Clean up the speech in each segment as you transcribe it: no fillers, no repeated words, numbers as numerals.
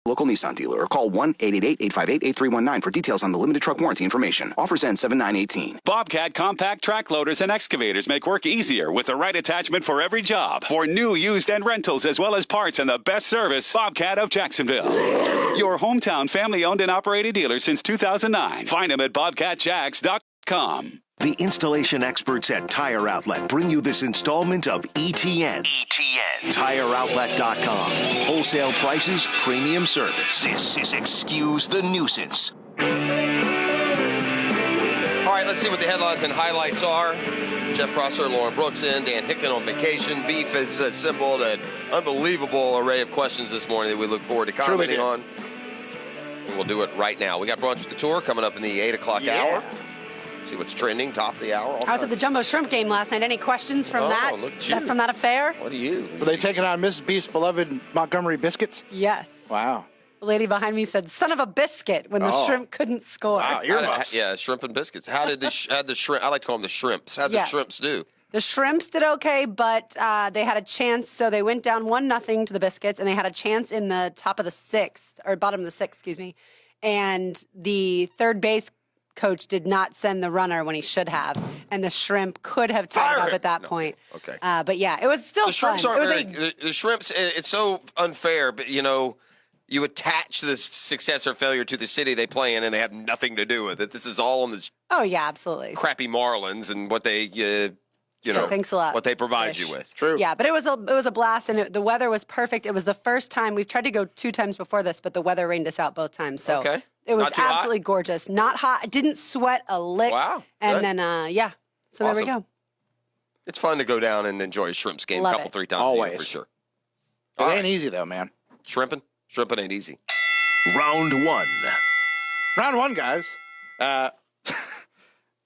Local Nissan dealer or call 1-888-858-8319 for details on the limited truck warranty information. Offers end 7/9/18. Bobcat compact track loaders and excavators make work easier with the right attachment for every job. For new, used, and rentals, as well as parts and the best service, Bobcat of Jacksonville. Your hometown family-owned and operated dealer since 2009. Find them at bobcatjacks.com. The installation experts at Tire Outlet bring you this installment of ETN. TireOutlet.com. Wholesale prices, premium service. This is Excuse the Nuisance. All right, let's see what the headlines and highlights are. Jeff Prosser, Lauren Brooks in, Dan Hicken on vacation. Beef has assembled an unbelievable array of questions this morning that we look forward to commenting on. And we'll do it right now. We got Brunch with the Tour coming up in the 8 o'clock hour. See what's trending, top of the hour. I was at the Jumbo Shrimp game last night. Any questions from from that affair? What are you? Were they taking on Mrs. Beast's beloved Montgomery biscuits? Yes. Wow. The lady behind me said, son of a biscuit, when the shrimp couldn't score. Wow, yeah, shrimp and biscuits. How did the shrimp, I like to call them the shrimps. How did the shrimps do? The shrimps did okay, but they had a chance. So they went down 1-0 to the biscuits, and they had a chance in the top of the sixth, or bottom of the sixth, excuse me. And the third base coach did not send the runner when he should have, and the shrimp could have tied up at that point. Okay. But yeah, it was still the shrimps fun. The shrimps, it's so unfair, but you attach the success or failure to the city they play in, and they have nothing to do with it. This is all on this. Oh yeah, absolutely. Crappy Marlins and what they, thanks a lot. what they provide you with. True. Yeah, but it was a blast, and the weather was perfect. It was the first time we've tried to go 2 times before this, but the weather rained us out both times. So it was absolutely gorgeous. Not hot. I didn't sweat a lick. Wow. And then so awesome. there we go. It's fun to go down and enjoy a Shrimps game Love a couple, 3 times a year for sure. It ain't easy though, man. Shrimping ain't easy. Round 1. Round 1, guys.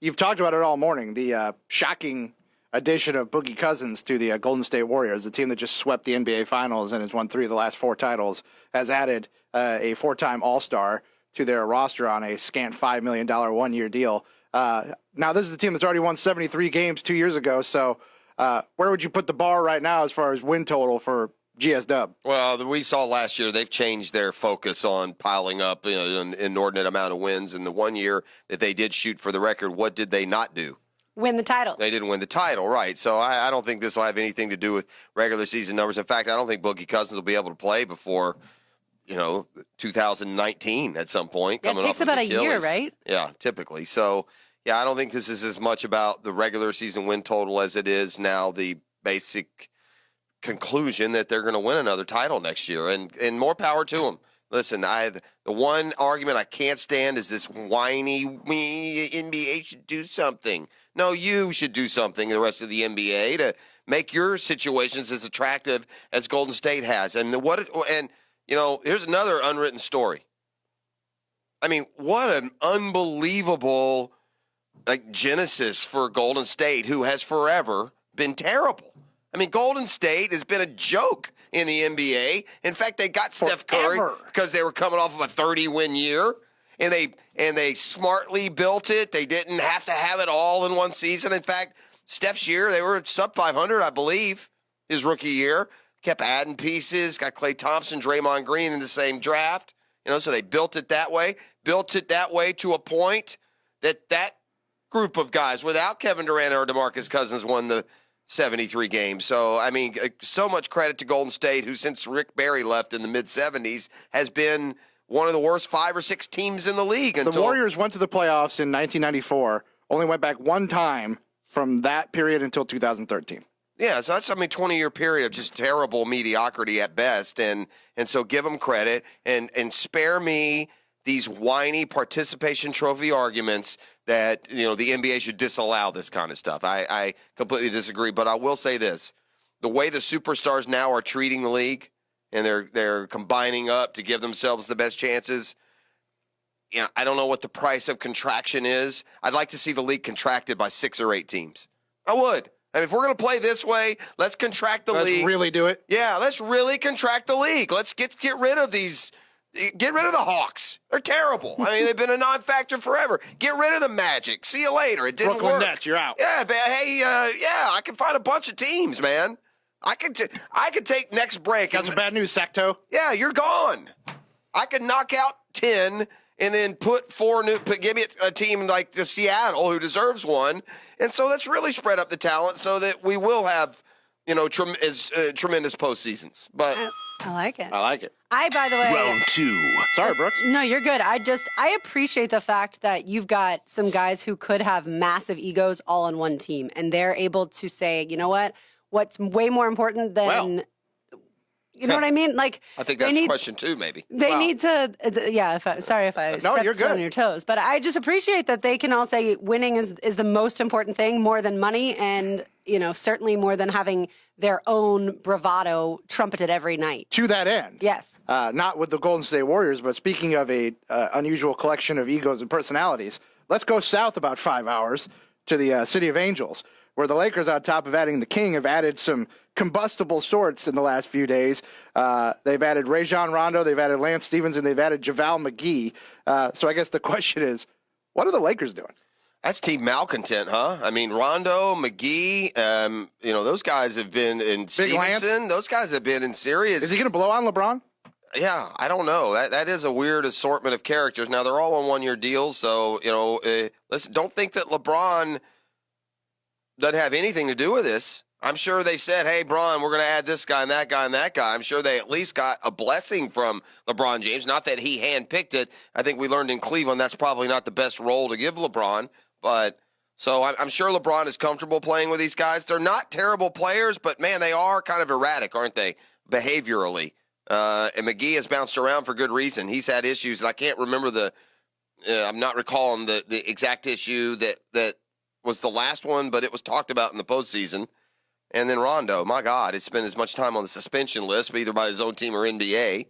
You've talked about it all morning. The shocking addition of Boogie Cousins to the Golden State Warriors, the team that just swept the NBA Finals and has won 3 of the last 4 titles, has added a 4-time All-Star to their roster on a scant $5 million one-year deal. Now, this is the team that's already won 73 games 2 years ago, so where would you put the bar right now as far as win total for GS Dub? Well, we saw last year they've changed their focus on piling up an inordinate amount of wins. In the 1 year that they did shoot for the record, what did they not do? Win the title. They didn't win the title, right. So I don't think this will have anything to do with regular season numbers. In fact, I don't think Boogie Cousins will be able to play before 2019 at some point. Yeah, it takes about a year, right? Yeah, typically. So, yeah, I don't think this is as much about the regular season win total as it is now the basic conclusion that they're going to win another title next year. And more power to them. Listen, the one argument I can't stand is this whiny, NBA should do something. No, you should do something, the rest of the NBA, to make your situations as attractive as Golden State has. And here's another unwritten story. I mean, what an unbelievable genesis for Golden State, who has forever been terrible. I mean, Golden State has been a joke in the NBA. In fact, they got Steph Curry because they were coming off of a 30-win year, and they smartly built it. They didn't have to have it all in one season. In fact, Steph's year, they were sub 500, I believe, his rookie year. Kept adding pieces, got Klay Thompson, Draymond Green in the same draft. So they built it that way. Built it that way to a point that group of guys, without Kevin Durant or DeMarcus Cousins, won the 73 games. So, I mean, so much credit to Golden State, who since Rick Barry left in the mid-'70s has been one of the worst 5 or 6 teams in the league. The Warriors went to the playoffs in 1994, only went back one time from that period until 2013. Yeah, so that's, 20-year period of just terrible mediocrity at best. And so give them credit and spare me these whiny participation trophy arguments that, the NBA should disallow this kind of stuff. I completely disagree, but I will say this. The way the superstars now are treating the league, and they're combining up to give themselves the best chances, I don't know what the price of contraction is. I'd like to see the league contracted by 6 or 8 teams. I would. I mean, if we're going to play this way, let's contract the league. Let's really do it? Yeah, let's really contract the league. Let's get rid of these. Get rid of the Hawks. They're terrible. I mean, they've been a non-factor forever. Get rid of the Magic. See you later. It didn't Brooklyn work. Nets, you're out. Yeah, I can find a bunch of teams, man. I could take next break. Got some bad news, Sacto. Yeah, you're gone. can knock out 10 and then give me a team like the Seattle who deserves one. And so let's really spread up the talent so that we will have, tremendous postseasons. But I like it. I like it. By the way, Round 2. Sorry, Brooks. No, you're good. I appreciate the fact that you've got some guys who could have massive egos all on one team, and they're able to say, you know what? What's way more important than, you know what I mean? Like, I think that's question 2, maybe. They need to, sorry if I stepped you're good. on your toes, but I just appreciate that they can all say winning is the most important thing, more than money, and, certainly more than having their own bravado trumpeted every night. To that end. Yes. Not with the Golden State Warriors, but speaking of a unusual collection of egos and personalities, let's go south about 5 hours to the City of Angels, where the Lakers, on top of adding the King, have added some combustible sorts in the last few days. They've added Rajon Rondo, they've added Lance Stevenson, they've added JaVale McGee. So I guess the question is, what are the Lakers doing? That's team malcontent, huh? I mean, Rondo, McGee, those guys have been in Stevenson. Those guys have been in serious. Is he going to blow on LeBron? Yeah, I don't know. That is a weird assortment of characters. Now, they're all on one-year deals, so, listen, don't think that LeBron doesn't have anything to do with this. I'm sure they said, hey, Bron, we're going to add this guy and that guy and that guy. I'm sure they at least got a blessing from LeBron James. Not that he handpicked it. I think we learned in Cleveland that's probably not the best role to give LeBron. But so I'm sure LeBron is comfortable playing with these guys. They're not terrible players, but, man, they are kind of erratic, aren't they, behaviorally? And McGee has bounced around for good reason. He's had issues, and I can't remember I'm not recalling the exact issue that was the last one, but it was talked about in the postseason. And then Rondo, my God, it's spent as much time on the suspension list, either by his own team or NBA.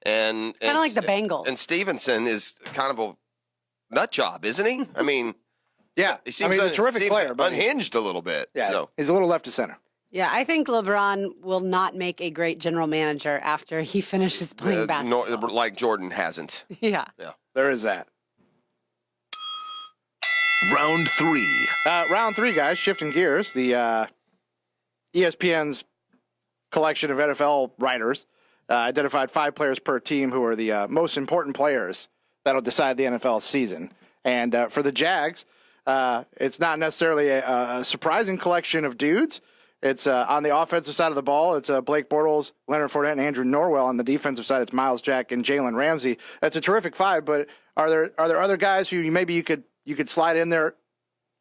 And kind of like the Bengals. And Stevenson is kind of a nut job, isn't he? I mean, yeah, he seems he's a terrific player, but unhinged a little bit. Yeah, so. He's a little left to center. Yeah, I think LeBron will not make a great general manager after he finishes playing basketball. Like Jordan hasn't. Yeah. There is that. Round 3. Round 3, guys, shifting gears. The ESPN's collection of NFL writers identified 5 players per team who are the most important players that'll decide the NFL season. And for the Jags, it's not necessarily a surprising collection of dudes. It's on the offensive side of the ball. It's Blake Bortles, Leonard Fournette, and Andrew Norwell. On the defensive side, it's Miles Jack and Jalen Ramsey. That's a terrific 5. But are there other guys who maybe you could slide in there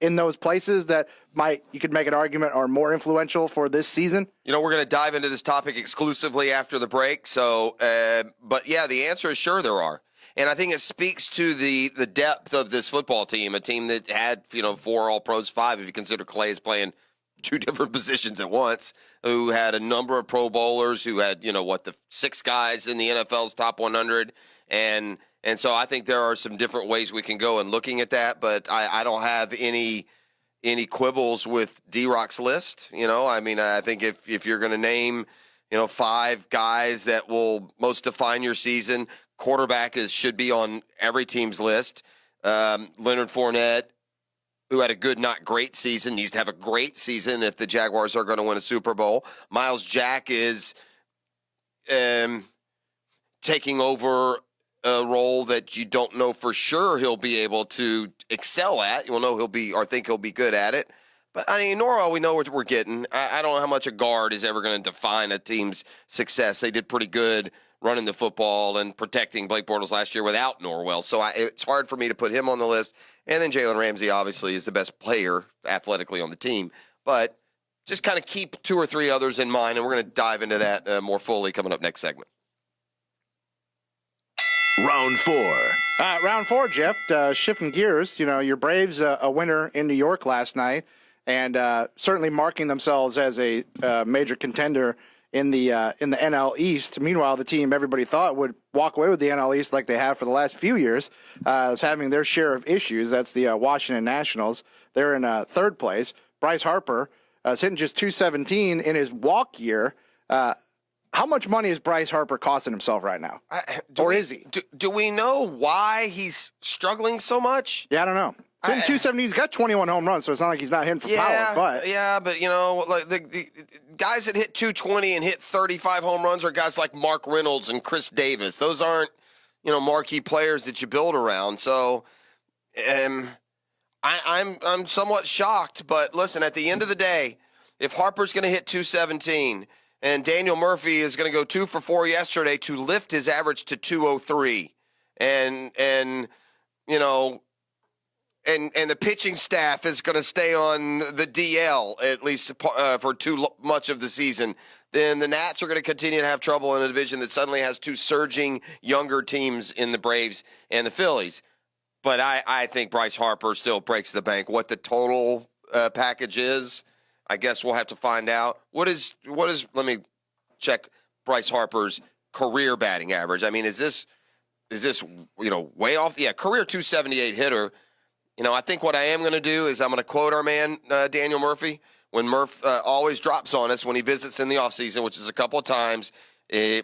in those places that you could make an argument are more influential for this season? We're going to dive into this topic exclusively after the break. So, but yeah, the answer is sure there are. And I think it speaks to the depth of this football team, a team that had, 4 All-Pros, 5 if you consider Clay is playing 2 different positions at once, who had a number of Pro Bowlers, who had, the 6 guys in the NFL's top 100. And so I think there are some different ways we can go in looking at that, but I don't have any quibbles with D-Rock's list. I think if you're going to name, 5 guys that will most define your season, quarterback should be on every team's list. Leonard Fournette, who had a good, not great season, needs to have a great season if the Jaguars are going to win a Super Bowl. Miles Jack is taking over a role that you don't know for sure he'll be able to excel at. You'll know think he'll be good at it. But, Norwell, we know what we're getting. I don't know how much a guard is ever going to define a team's success. They did pretty good running the football and protecting Blake Bortles last year without Norwell. So it's hard for me to put him on the list. And then Jalen Ramsey, obviously, is the best player athletically on the team. But just kind of keep 2 or 3 others in mind, and we're going to dive into that more fully coming up next segment. Round 4. Round 4, Jeff. Shifting gears, your Braves a winner in New York last night, and certainly marking themselves as a major contender in the NL East. Meanwhile, the team everybody thought would walk away with the NL East like they have for the last few years is having their share of issues. That's the Washington Nationals. They're in 3rd place. Bryce Harper is hitting just .217 in his walk year. How much money is Bryce Harper costing himself right now? Is he? Do we know why he's struggling so much? Yeah, I don't know. Hitting .217, he's got 21 home runs, so it's not like he's not hitting for power. But like the guys that hit .220 and hit 35 home runs are guys like Mark Reynolds and Chris Davis. Those aren't marquee players that you build around. So I'm somewhat shocked. But listen, at the end of the day, if Harper's going to hit 217 and Daniel Murphy is going to go 2 for 4 yesterday to lift his average to 203, and the pitching staff is going to stay on the DL at least for too much of the season, then the Nats are going to continue to have trouble in a division that suddenly has two surging younger teams in the Braves and the Phillies. But I think Bryce Harper still breaks the bank. What the total package is, I guess we'll have to find out. What is? Let me check Bryce Harper's career batting average. I mean, is this way off? Yeah, career 278 hitter. I think what I am going to do is I'm going to quote our man Daniel Murphy. When Murph always drops on us when he visits in the offseason, which is a couple of times, the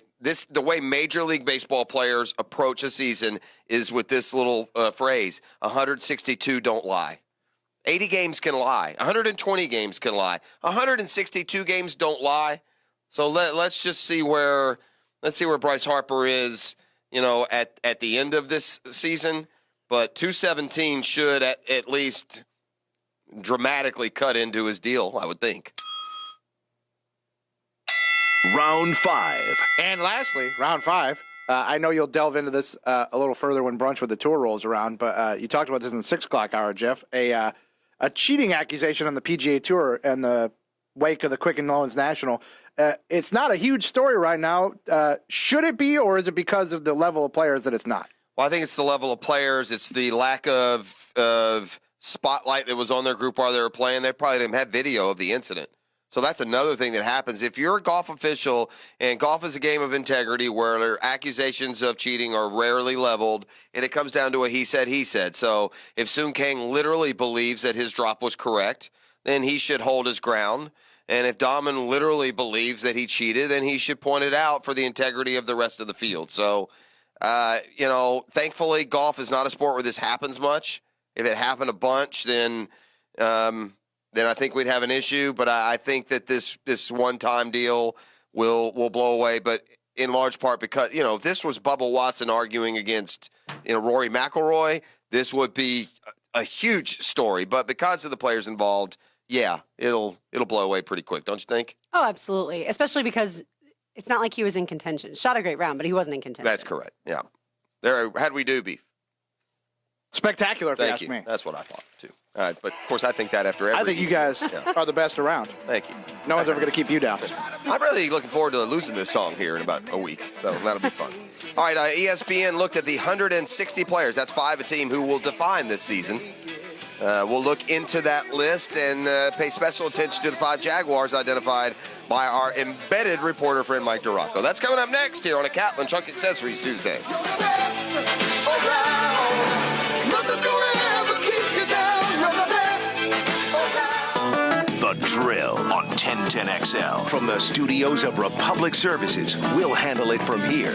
way Major League Baseball players approach a season is with this little phrase: 162 don't lie. 80 games can lie. 120 games can lie. 162 games don't lie. So let's just see where Bryce Harper is, at the end of this season. But 217 should at least dramatically cut into his deal, I would think. Round 5. And lastly, round 5. I know you'll delve into this a little further when Brunch with the Tour rolls around, but you talked about this in the 6 o'clock hour, Jeff. A cheating accusation on the PGA Tour in the wake of the Quicken Loans National. It's not a huge story right now. Should it be, or is it because of the level of players that it's not? Well, I think it's the level of players. It's the lack of spotlight that was on their group while they were playing. They probably didn't have video of the incident. So that's another thing that happens. If you're a golf official, and golf is a game of integrity where accusations of cheating are rarely leveled, and it comes down to a he said. So if Soon Kang literally believes that his drop was correct, then he should hold his ground. And if Dahman literally believes that he cheated, then he should point it out for the integrity of the rest of the field. So, thankfully, golf is not a sport where this happens much. If it happened a bunch, then I think we'd have an issue. But I think that this one-time deal will blow away. But in large part because, if this was Bubba Watson arguing against, Rory McIlroy, this would be a huge story. But because of the players involved, yeah, it'll blow away pretty quick, don't you think? Oh, absolutely. Especially because it's not like he was in contention. Shot a great round, but he wasn't in contention. That's correct. Yeah. How'd we do, Beef? Spectacular, if you ask you. me. That's what I thought, too. But, of course, I think that after every I think you guys are the best around. Thank you. No one's ever going to keep you down. I'm really looking forward to losing this song here in about a week, so that'll be fun. All right, ESPN looked at the 160 players. That's 5 a team who will define this season. We'll look into that list and pay special attention to the 5 Jaguars identified by our embedded reporter friend Mike Duraco. That's coming up next here on a Catlin Truck Accessories Tuesday. The Drill on 1010XL. From the studios of Republic Services, we'll handle it from here.